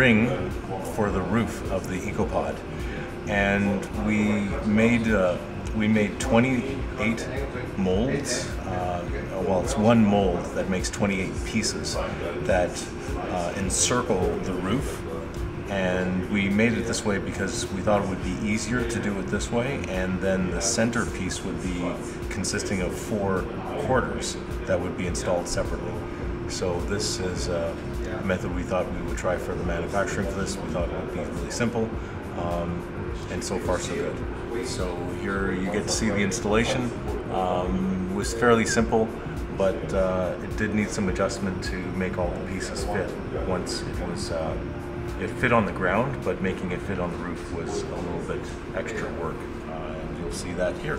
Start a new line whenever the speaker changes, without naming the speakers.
ring for the roof of the EcoPod, and we made 28 molds. Well, it's one mold that makes 28 pieces that encircle the roof. And we made it this way because we thought it would be easier to do it this way, and then the center piece would be consisting of 4 quarters that would be installed separately. So this is a method we thought we would try for the manufacturing for this. We thought it would be really simple, and so far so good. So here you get to see the installation. It was fairly simple, but it did need some adjustment to make all the pieces fit. Once it fit on the ground, but making it fit on the roof was a little bit extra work, and you'll see that here.